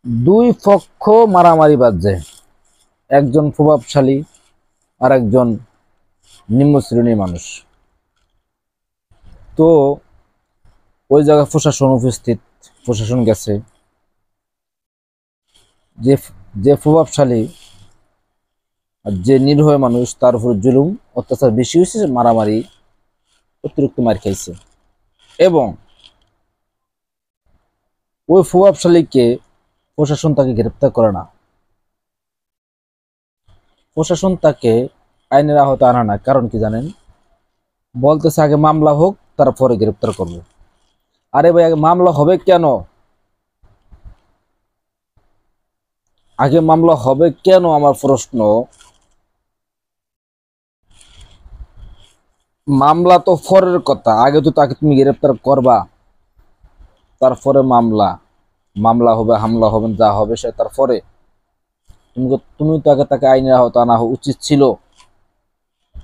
দুই পক্ষ মারামারি বাজছে, একজন প্রভাবশালী আর একজন নিম্ন শ্রেণীর মানুষ। তো ওই জায়গায় প্রশাসন উপস্থিত, প্রশাসন গেছে। যে যে প্রভাবশালী আর যে নিরীহ মানুষ তার উপর জুলুম অত্যাচার বেশি হয়েছে, মারামারি অতিরিক্ত মার খাইছে। এবং ওই প্রভাবশালীকে প্রশাসন তাকে গ্রেপ্তার করে না, প্রশাসন তাকে আইনের আওতায় আনা না। কারণ কি জানেন? বলতেছে আগে মামলা হোক, তারপরে গ্রেপ্তার করবো। আরে ভাই, আগে মামলা হবে কেন? আগে মামলা হবে কেন আমার প্রশ্ন। মামলা তো পরের কথা, আগে তো তাকে তুমি গ্রেপ্তার করবা, তারপরে মামলা। মামলা হবে, হামলা হবে, যা হবে সে তারপরে। তুমি তো আগে তাকে আইনের আওতায় আনা উচিত ছিল।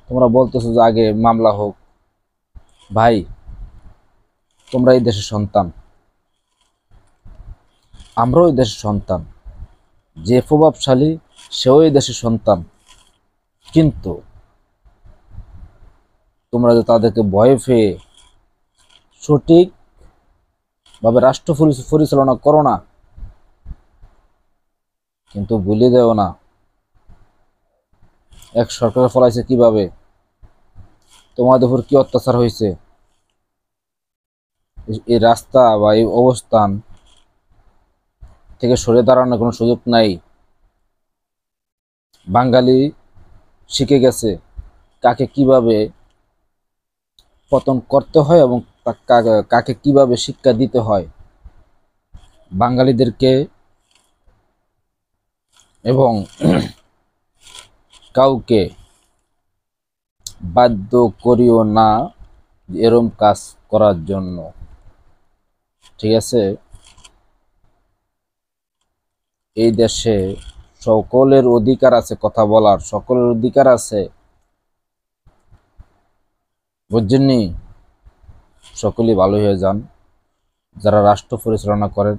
তোমরা বলতেছো যে আগে মামলা হোক। ভাই, তোমরা এই দেশের সন্তান, আমরাও এই দেশের সন্তান। যে প্রভাবশালী সেও এই দেশের সন্তান। কিন্তু তোমরা যে তাদেরকে ভয় পেয়ে সঠিকভাবে রাষ্ট্র পরিচালনা করো না, কিন্তু ভুলে দেও না এক সরকার ফলাইছে কিভাবে, তোমাদের উপর কি অত্যাচার হয়েছে। এই রাস্তা বা এই অবস্থান থেকে সরে দাঁড়ানোর কোনো সুযোগ নাই। বাঙালি শিখে গেছে কাকে কিভাবে পতন করতে হয় এবং কাকে কিভাবে শিক্ষা দিতে হয়। বাঙালিদেরকে এবং কাউকে বাধ্য করিও না এরম কাজ করার জন্য, ঠিক আছে? এই দেশে সকলের অধিকার আছে কথা বলার, সকলের অধিকার আছে, বুঝছেননি? সকলেই ভালো হয়ে যান, যারা রাষ্ট্র পরিচালনা করেন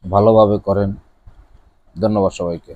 ভালোভাবে করেন। ধন্যবাদ সবাইকে।